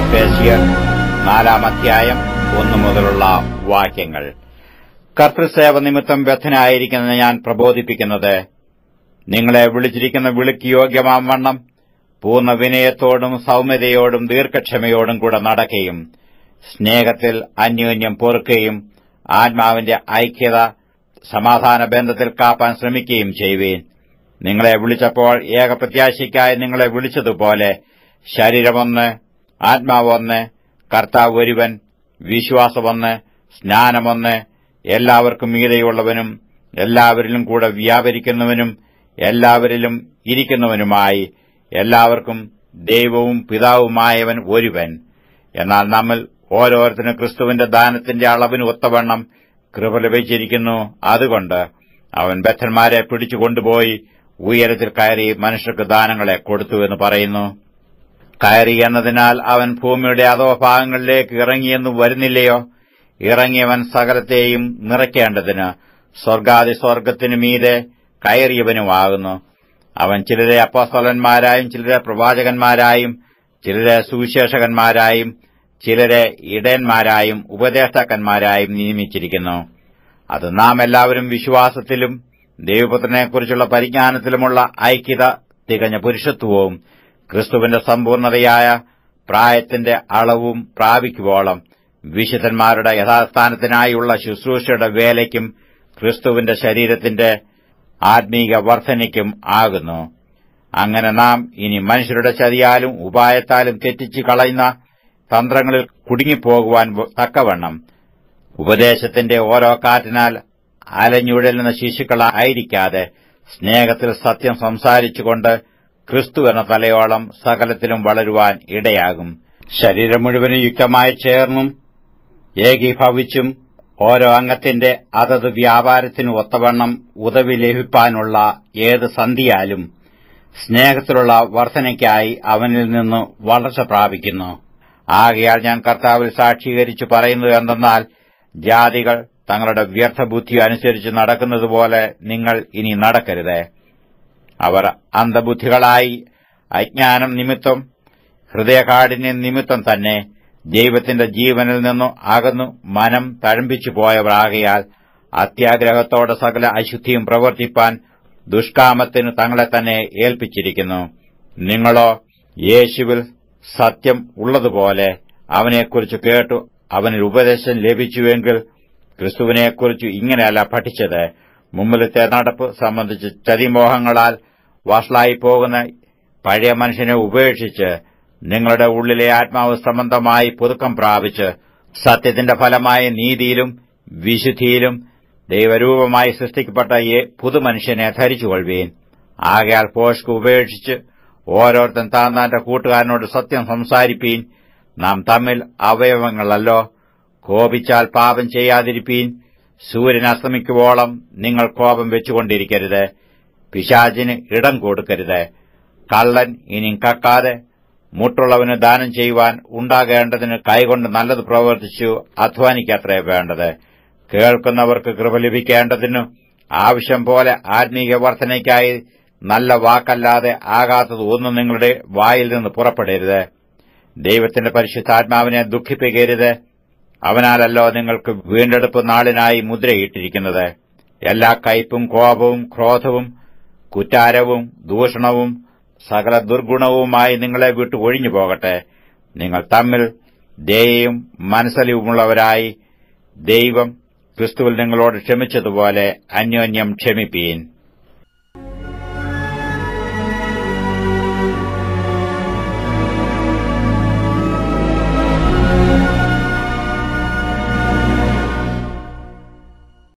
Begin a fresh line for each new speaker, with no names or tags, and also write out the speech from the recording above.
എഫേസ്യർ 4 1 മുതലുള്ള വാക്യങ്ങൾ. കർത്തൃസേവ നിമിത്തം വ്യഥനായിരിക്കുന്ന ഞാൻ പ്രബോധിപ്പിക്കുന്നത്, നിങ്ങളെ വിളിച്ചിരിക്കുന്ന വിളിക്ക് യോഗ്യമാവണ്ണം പൂർണ്ണ വിനയത്തോടും സൗമ്യതയോടും ദീർഘക്ഷമയോടും കൂടെ നടക്കുകയും സ്നേഹത്തിൽ അന്യോന്യം പൊറുക്കുകയും ആത്മാവിന്റെ ഐക്യത സമാധാന ബന്ധത്തിൽ കാപ്പാൻ ശ്രമിക്കുകയും ചെയ്യുവീൻ. നിങ്ങളെ വിളിച്ചപ്പോൾ ഏകപ്രത്യാശയ്ക്കായി നിങ്ങളെ വിളിച്ചതുപോലെ ശരീരമൊന്ന്, ആത്മാവൊന്ന്, കർത്താവ് ഒരുവൻ, വിശ്വാസമൊന്ന്, സ്നാനമൊന്ന്, എല്ലാവർക്കും മീതെയുള്ളവനും എല്ലാവരിലും കൂടെ വ്യാപരിക്കുന്നവനും എല്ലാവരിലും ഇരിക്കുന്നവനുമായി എല്ലാവർക്കും ദൈവവും പിതാവുമായവൻ ഒരുവൻ. എന്നാൽ നമ്മൾ ഓരോരുത്തരും ക്രിസ്തുവിന്റെ ദാനത്തിന്റെ അളവിന് ഒത്തവണ്ണം കൃപ ലഭിച്ചിരിക്കുന്നു. അതുകൊണ്ട് അവൻ ബദ്ധന്മാരെ പിടിച്ചുകൊണ്ടുപോയി ഉയരത്തിൽ കയറി മനുഷ്യർക്ക് ദാനങ്ങളെ കൊടുത്തുവെന്ന് പറയുന്നു. കയറി എന്നതിനാൽ അവൻ ഭൂമിയുടെ അധോഭാഗങ്ങളിലേക്ക് ഇറങ്ങിയെന്ന് വരുന്നില്ലയോ? ഇറങ്ങിയവൻ സകലത്തെയും നിറയ്ക്കേണ്ടതിന് സ്വർഗാതിസ്വർഗത്തിനു മീതെ കയറിയവനുമാകുന്നു. അവൻ ചിലരെ അപ്പോസ്തലന്മാരായും ചിലരെ പ്രവാചകന്മാരായും ചിലരെ സുവിശേഷകന്മാരായും ചിലരെ ഇടയന്മാരായും ഉപദേഷ്ടാക്കന്മാരായും നിയമിച്ചിരിക്കുന്നു. അത് നാം എല്ലാവരും വിശ്വാസത്തിലും ദൈവപുത്രനെക്കുറിച്ചുള്ള പരിജ്ഞാനത്തിലുമുള്ള ഐക്യത, തികഞ്ഞ പുരുഷത്വവും ക്രിസ്തുവിന്റെ സമ്പൂർണതയായ പ്രായത്തിന്റെ അളവും പ്രാപിക്കുവോളം വിശുദ്ധന്മാരുടെ യഥാസ്ഥാനത്തിനായുള്ള ശുശ്രൂഷയുടെ വേലയ്ക്കും ക്രിസ്തുവിന്റെ ശരീരത്തിന്റെ ആത്മീക വർധനയ്ക്കും ആകുന്നു. അങ്ങനെ നാം ഇനി മനുഷ്യരുടെ ചതിയാലും ഉപായത്താലും തെറ്റിച്ചു കളയുന്ന തന്ത്രങ്ങളിൽ കുടുങ്ങിപ്പോകുവാൻ തക്കവണ്ണം ഉപദേശത്തിന്റെ ഓരോ കാറ്റിനാൽ അലഞ്ഞുഴലുന്ന ശിശുക്കളായിരിക്കാതെ സ്നേഹത്തിൽ സത്യം സംസാരിച്ചുകൊണ്ട് ക്രിസ്തു എന്ന തലയോളം സകലത്തിലും വളരുവാൻ ഇടയാകും. ശരീരം മുഴുവനും യുക്തമായി ചേർന്നും ഏകീഭവിച്ചും ഓരോ അംഗത്തിന്റെ അതത് വ്യാപാരത്തിനു ഒത്തവണ്ണം ഉദവി ലഭിപ്പാനുള്ള ഏത് സന്ധിയാലും സ്നേഹത്തിലുള്ള വർധനയ്ക്കായി അവനിൽ നിന്ന് വളർച്ച പ്രാപിക്കുന്നു. ആകയാൽ ഞാൻ കർത്താവിൽ സാക്ഷീകരിച്ചു പറയുന്നത് എന്തെന്നാൽ, ജാതികൾ തങ്ങളുടെ വ്യർത്ഥബുദ്ധി അനുസരിച്ച് നടക്കുന്നതുപോലെ നിങ്ങൾ ഇനി നടക്കരുത്. അവർ അന്ധബുദ്ധികളായി അജ്ഞാനം നിമിത്തം ഹൃദയകാഠിന്യം നിമിത്തം തന്നെ ദൈവത്തിന്റെ ജീവനിൽ നിന്നു അകന്നു മനം തഴമ്പിച്ചു പോയവരാകയാൽ അത്യാഗ്രഹത്തോടെ സകല അശുദ്ധിയും പ്രവർത്തിപ്പാൻ ദുഷ്കാമത്തിന് തങ്ങളെ തന്നെ ഏൽപ്പിച്ചിരിക്കുന്നു. നിങ്ങളോ യേശുവിൽ സത്യം ഉള്ളതുപോലെ അവനെക്കുറിച്ച് കേട്ടു അവനിൽ ഉപദേശം ലഭിച്ചുവെങ്കിൽ ക്രിസ്തുവിനെക്കുറിച്ച് ഇങ്ങനെയല്ല പഠിച്ചത്. മുമ്പിലത്തെ നടപ്പ് സംബന്ധിച്ച് ചതിമോഹങ്ങളാൽ വഷളായിപ്പോകുന്ന പഴയ മനുഷ്യനെ ഉപേക്ഷിച്ച് നിങ്ങളുടെ ഉള്ളിലെ ആത്മാവ് സംബന്ധമായി പുതുക്കം പ്രാപിച്ച് സത്യത്തിന്റെ ഫലമായ നീതിയിലും വിശുദ്ധിയിലും ദൈവരൂപമായി സൃഷ്ടിക്കപ്പെട്ട പുതുമനുഷ്യനെ ധരിച്ചുകൊള്ളുവീൻ. ആകയാൽ ഭോഷ്ക് ഉപേക്ഷിച്ച് ഓരോരുത്തൻ താന്റെ കൂട്ടുകാരനോട് സത്യം സംസാരിപ്പീൻ. നാം തമ്മിൽ അവയവങ്ങളല്ലോ. കോപിച്ചാൽ പാപം ചെയ്യാതിരിപ്പീൻ. സൂര്യൻ അസ്തമിക്കുവോളം നിങ്ങൾ കോപം വെച്ചുകൊണ്ടിരിക്കരുത്. പിശാചിന് ഇടം കൊടുക്കരുത്. കള്ളൻ ഇനി കക്കാതെ മുട്ടുള്ളവന് ദാനം ചെയ്യുവാൻ ഉണ്ടാകേണ്ടതിന് കൈകൊണ്ട് നല്ലത് പ്രവർത്തിച്ചു അധ്വാനിക്കത്രേ വേണ്ടത്. കേൾക്കുന്നവർക്ക് കൃപ ലഭിക്കേണ്ടതിനു ആവശ്യം പോലെ ആത്മീയ വർധനയ്ക്കായി നല്ല വാക്കല്ലാതെ ആകാത്തത് ഒന്നും നിങ്ങളുടെ വായിൽ നിന്ന് പുറപ്പെടരുത്. ദൈവത്തിന്റെ പരിശുദ്ധാത്മാവിനെ ദുഃഖിപ്പിക്കരുത്. അവനാലല്ലോ നിങ്ങൾക്ക് വീണ്ടെടുപ്പ് നാളിനായി മുദ്രയിട്ടിരിക്കുന്നത്. എല്ലാ കയ്പും കോപവും ക്രോധവും കുറ്റാരവും ദൂഷണവും സകല ദുർഗുണവുമായി നിങ്ങളെ വിട്ടു ഒഴിഞ്ഞു പോകട്ടെ. നിങ്ങൾ തമ്മിൽ ദയയും മനസ്സലിവുമുള്ളവരായി ദൈവം ക്രിസ്തുവിൽ നിങ്ങളോട് ക്ഷമിച്ചതുപോലെ അന്യോന്യം ക്ഷമിപ്പീൻ.